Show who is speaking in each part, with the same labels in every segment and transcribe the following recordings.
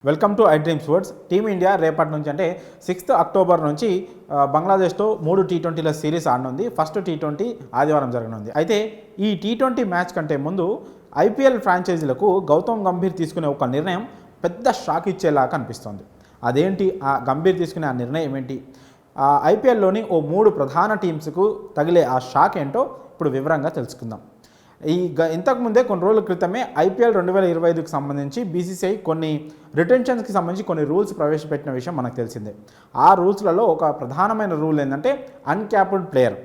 Speaker 1: Welcome to I dreams words. Team India రేపటి నుంచి అంటే 6 అక్టోబర్ నుంచి బంగ్లాదేశ్తో 3 టీ20ల సిరీస్ ఆడనుంది. ఫస్ట్ టీ20 ఆదివారం జరగనుంది. అయితే ఈ టీ20 మ్యాచ్ కంటే ముందు ఐపీఎల్ ఫ్రాంచైజీలకు గౌతమ్ గంభీర్ తీసుకునే ఒక నిర్ణయం పెద్ద షాక్ ఇచ్చేలా కనిపిస్తోంది. అదేంటి ఆ గంభీర్ తీసుకునే ఆ నిర్ణయం ఏంటి? ఐపీఎల్లోని ఓ 3 ప్రధాన టీమ్స్కు తగిలే ఆ షాక్ ఏంటో ఇప్పుడు వివరంగా తెలుసుకుందాం. ఇంతకుముందే కొన్ని రోజుల క్రితమే ఐపీఎల్ 2025కి సంబంధించి బీసీసీఐ కొన్ని రిటెన్షన్స్కి సంబంధించి కొన్ని రూల్స్ ప్రవేశపెట్టిన విషయం మనకు తెలిసిందే. ఆ రూల్స్లలో ఒక ప్రధానమైన రూల్ ఏంటంటే అన్క్యాప్డ్ ప్లేయర్.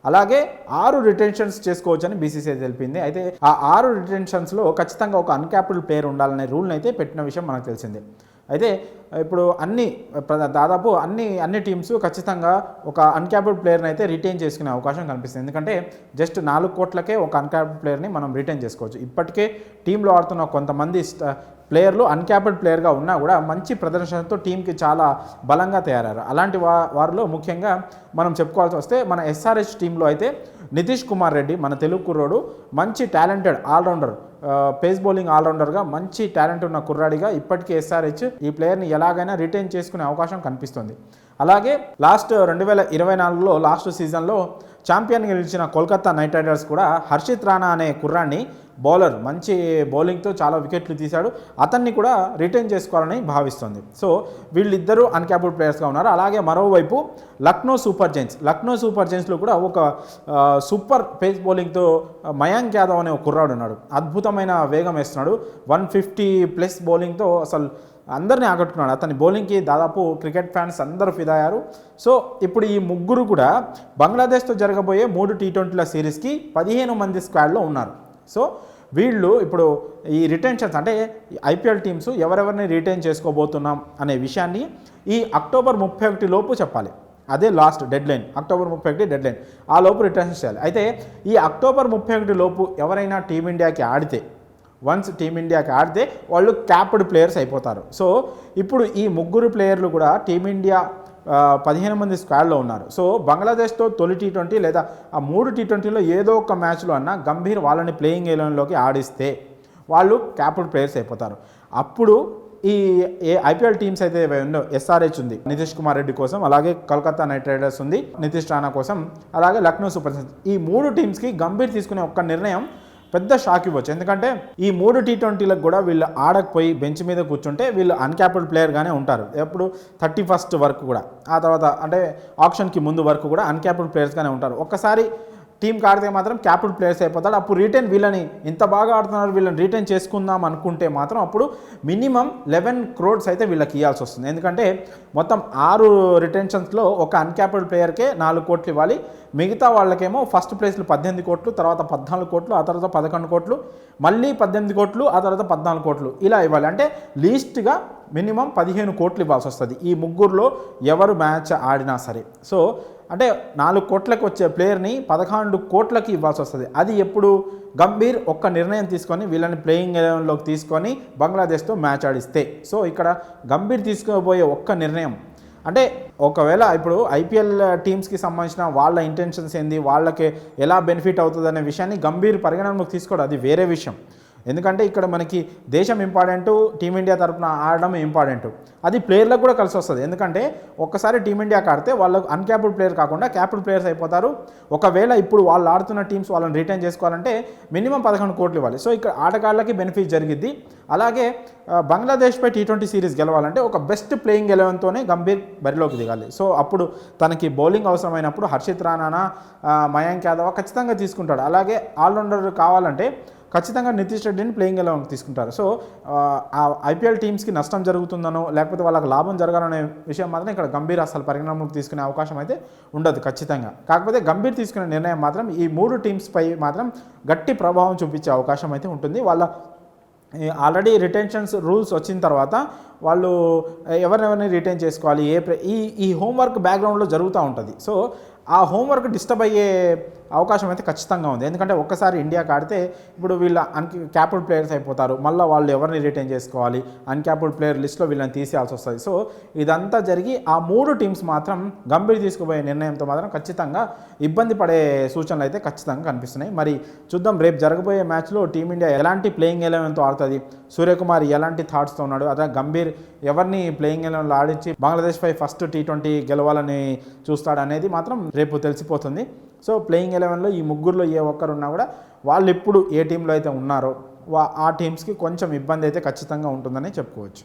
Speaker 1: అలాగే 6 రిటెన్షన్స్ చేసుకోవచ్చని బీసీసీఐ తెలిపింది. అయితే ఆ 6 రిటెన్షన్స్లో ఖచ్చితంగా ఒక అన్క్యాప్డ్ ప్లేయర్ ఉండాలనే రూల్ని అయితే పెట్టిన విషయం మనకు తెలిసిందే. అయితే ఇప్పుడు దాదాపు అన్ని టీమ్స్ ఖచ్చితంగా ఒక అన్క్యాప్డ్ ప్లేయర్ని అయితే రిటైన్ చేసుకునే అవకాశం కనిపిస్తుంది. ఎందుకంటే జస్ట్ 4 కోట్లకే ఒక అన్క్యాప్డ్ ప్లేయర్ని మనం రిటైన్ చేసుకోవచ్చు. ఇప్పటికే టీంలో ఆడుతున్న కొంతమంది ప్లేయర్లు అన్క్యాప్డ్ ప్లేయర్గా ఉన్నా కూడా మంచి ప్రదర్శనతో టీంకి చాలా బలంగా తయారయ్యారు. అలాంటి వారిలో ముఖ్యంగా మనం చెప్పుకోవాల్సి వస్తే మన ఎస్ఆర్హెచ్ టీంలో అయితే నితీష్ కుమార్ రెడ్డి, మన తెలుగు కుర్రోడు, మంచి టాలెంటెడ్ ఆల్రౌండర్, పేస్ బౌలింగ్ ఆల్రౌండర్గా మంచి టాలెంట్ ఉన్న కుర్రాడిగా ఇప్పటికీ ఎస్ఆర్హెచ్ ఈ ప్లేయర్ని ఎలాగైనా రిటైన్ చేసుకునే అవకాశం కనిపిస్తుంది. అలాగే 2024లో లాస్ట్ సీజన్లో ఛాంపియన్గా నిలిచిన కోల్కతా నైట్ రైడర్స్ కూడా హర్షిత్ రాణా అనే కుర్రాన్ని బౌలర్ మంచి బౌలింగ్తో చాలా వికెట్లు తీశాడు, అతన్ని కూడా రిటైన్ చేసుకోవాలని భావిస్తుంది. సో వీళ్ళిద్దరూ అన్క్యాప్డ్ ప్లేయర్స్గా ఉన్నారు. అలాగే మరోవైపు లక్నో సూపర్ జైంట్స్లో కూడా ఒక సూపర్ పేస్ బౌలింగ్తో మయాంక్ యాదవ్ అనే ఒక కుర్రాడు ఉన్నాడు. అద్భుతమైన వేగం వేస్తున్నాడు. 150+ బౌలింగ్తో అసలు అందరినీ ఆకట్టుకున్నాడు. అతని బౌలింగ్కి దాదాపు క్రికెట్ ఫ్యాన్స్ అందరూ ఫిదా అయ్యారు. సో ఇప్పుడు ఈ ముగ్గురు కూడా బంగ్లాదేశ్తో జరగబోయే 3 టీ20ల సిరీస్కి 15 మంది స్క్వాడ్లో ఉన్నారు. సో వీళ్ళు ఇప్పుడు ఈ రిటెన్షన్స్ అంటే ఐపీఎల్ టీమ్స్ ఎవరెవరిని రిటైన్ చేసుకోబోతున్నాం అనే విషయాన్ని ఈ అక్టోబర్ 31 లోపు చెప్పాలి. అదే లాస్ట్ డెడ్లైన్, అక్టోబర్ 31 డెడ్లైన్. ఆ లోపు రిటర్న్స్ చేయాలి. అయితే ఈ అక్టోబర్ 31 లోపు ఎవరైనా టీమిండియాకి ఆడితే వాళ్ళు క్యాప్డ్ ప్లేయర్స్ అయిపోతారు. సో ఇప్పుడు ఈ ముగ్గురు ప్లేయర్లు కూడా టీమిండియా 15 మంది స్క్వాడ్లో ఉన్నారు. సో బంగ్లాదేశ్తో తొలి టీ20 లేదా ఆ 3 టీ20లో ఏదో ఒక మ్యాచ్లో అన్నా గంభీర్ వాళ్ళని ప్లేయింగ్ 11లోకి ఆడిస్తే వాళ్ళు క్యాప్డ్ ప్లేయర్స్ అయిపోతారు. అప్పుడు ఈ ఐపీఎల్ టీమ్స్ అయితే ఉందో ఎస్ఆర్హెచ్ ఉంది నితీష్ కుమార్ రెడ్డి కోసం, అలాగే కోల్కతా నైట్ రైడర్స్ ఉంది నితీష్ రాణా కోసం, అలాగే లక్నో సూపర్ జైంట్స్, ఈ 3 టీమ్స్కి గంభీర్ తీసుకునే ఒక్క నిర్ణయం పెద్ద షాక్ ఇవ్వచ్చు. ఎందుకంటే ఈ 3 టీ20లకు కూడా వీళ్ళు ఆడకపోయి బెంచ్ మీద కూర్చుంటే వీళ్ళు అన్క్యాప్డ్ ప్లేయర్గానే ఉంటారు. ఎప్పుడు 31st వరకు కూడా, ఆ తర్వాత అంటే ఆప్షన్కి ముందు వరకు కూడా అన్క్యాప్డ్ ప్లేయర్స్గానే ఉంటారు. ఒక్కసారి టీంకి ఆడితే మాత్రం క్యాప్డ్ ప్లేయర్స్ అయిపోతాడు. అప్పుడు రిటైన్ వీళ్ళని ఇంత బాగా ఆడుతున్నారు వీళ్ళని రిటైన్ చేసుకుందాం అనుకుంటే మాత్రం అప్పుడు మినిమం 11 crores అయితే వీళ్ళకి ఇవ్వాల్సి వస్తుంది. ఎందుకంటే మొత్తం 6 రిటెన్షన్స్లో ఒక అన్క్యాప్డ్ ప్లేయర్కే 4 కోట్లు ఇవ్వాలి. మిగతా వాళ్ళకేమో ఫస్ట్ ప్లేస్లో 18 కోట్లు, తర్వాత 14 కోట్లు, ఆ తర్వాత 11 కోట్లు, మళ్ళీ 18 కోట్లు, ఆ తర్వాత 14 కోట్లు ఇలా ఇవ్వాలి. అంటే లీస్ట్గా మినిమం 15 కోట్లు ఇవ్వాల్సి వస్తుంది ఈ ముగ్గురులో ఎవరు మ్యాచ్ ఆడినా సరే. సో అంటే 4 కోట్లకు వచ్చే ప్లేయర్ని 11 కోట్లకి ఇవ్వాల్సి వస్తుంది. అది ఎప్పుడు గంభీర్ ఒక్క నిర్ణయం తీసుకొని వీళ్ళని ప్లేయింగ్ 11లోకి తీసుకొని బంగ్లాదేశ్తో మ్యాచ్ ఆడిస్తే. సో ఇక్కడ గంభీర్ తీసుకోబోయే ఒక్క నిర్ణయం అంటే ఒకవేళ ఇప్పుడు ఐపీఎల్ టీమ్స్కి సంబంధించిన వాళ్ళ ఇంటెన్షన్స్ ఏంది, వాళ్ళకి ఎలా బెనిఫిట్ అవుతుంది అనే విషయాన్ని గంభీర్ పరిగణనలోకి తీసుకోవడం అది వేరే విషయం. ఎందుకంటే ఇక్కడ మనకి దేశం ఇంపార్టెంటు, టీమిండియా తరఫున ఆడడం ఇంపార్టెంటు, అది ప్లేయర్లకు కూడా కలిసి వస్తుంది. ఎందుకంటే ఒక్కసారి టీమిండియాకి ఆడితే వాళ్ళకు అన్క్యాప్డ్ ప్లేయర్ కాకుండా క్యాప్డ్ ప్లేయర్స్ అయిపోతారు. ఒకవేళ ఇప్పుడు వాళ్ళు ఆడుతున్న టీమ్స్ వాళ్ళని రిటైన్ చేసుకోవాలంటే మినిమం 11 కోట్లు ఇవ్వాలి. సో ఇక్కడ ఆటగాళ్ళకి బెనిఫిట్ జరిగిద్ది. అలాగే బంగ్లాదేశ్పై టీ20 సిరీస్ గెలవాలంటే ఒక బెస్ట్ ప్లేయింగ్ 11తోనే గంభీర్ బరిలోకి దిగాలి. సో అప్పుడు తనకి బౌలింగ్ అవసరమైనప్పుడు హర్షిత్ రాణా, మయాంక్ యాదవ్ ఖచ్చితంగా తీసుకుంటాడు. అలాగే ఆల్రౌండర్ కావాలంటే ఖచ్చితంగా నితీష్ రెడ్డిని ప్లేయింగ్ 11 తీసుకుంటారు. సో ఆ ఐపీఎల్ టీమ్స్కి నష్టం జరుగుతుందనో లేకపోతే వాళ్ళకి లాభం జరగాలనే విషయం మాత్రం ఇక్కడ గంభీర్ అసలు పరిగణనలోకి తీసుకునే అవకాశం అయితే ఉండదు ఖచ్చితంగా. కాకపోతే గంభీర్ తీసుకునే నిర్ణయం మాత్రం ఈ 3 టీమ్స్పై మాత్రం గట్టి ప్రభావం చూపించే అవకాశం అయితే ఉంటుంది. వాళ్ళ ఆల్రెడీ రిటెన్షన్స్ రూల్స్ వచ్చిన తర్వాత వాళ్ళు ఎవరినెవరిని రిటైన్ చేసుకోవాలి ఈ హోంవర్క్ బ్యాక్గ్రౌండ్లో జరుగుతూ ఉంటుంది. సో ఆ హోంవర్క్ డిస్టర్బ్ అయ్యే అవకాశం అయితే ఖచ్చితంగా ఉంది. ఎందుకంటే ఒక్కసారి ఇండియాకి ఆడితే ఇప్పుడు వీళ్ళ క్యాప్డ్ ప్లేయర్స్ అయిపోతారు. మళ్ళీ వాళ్ళు ఎవరిని రిటైన్ చేసుకోవాలి, అన్క్యాప్డ్ ప్లేయర్ లిస్ట్లో వీళ్ళని తీసేయాల్సి వస్తుంది. సో ఇదంతా జరిగి ఆ 3 టీమ్స్ మాత్రం గంభీర్ తీసుకుపోయే నిర్ణయంతో మాత్రం ఖచ్చితంగా ఇబ్బంది పడే సూచనలు అయితే ఖచ్చితంగా కనిపిస్తున్నాయి. మరి చూద్దాం రేపు జరగబోయే మ్యాచ్లో టీమిండియా ఎలాంటి ప్లేయింగ్ ఎలెవెన్తో ఆడుతుంది, సూర్యకుమార్ ఎలాంటి థాట్స్తో ఉన్నాడు, అదే గంభీర్ ఎవరిని ప్లేయింగ్ ఎలెవెన్లో ఆడించి బంగ్లాదేశ్పై ఫస్ట్ T20 గెలవాలని చూస్తాడు అనేది మాత్రం రేపు తెలిసిపోతుంది. సో ప్లేయింగ్ ఎలెవెన్లో ఈ ముగ్గురులో ఏ ఒక్కరున్నా కూడా వాళ్ళు ఇప్పుడు ఏ టీంలో అయితే ఉన్నారో ఆ టీమ్స్కి కొంచెం ఇబ్బంది అయితే ఖచ్చితంగా ఉంటుందని చెప్పుకోవచ్చు.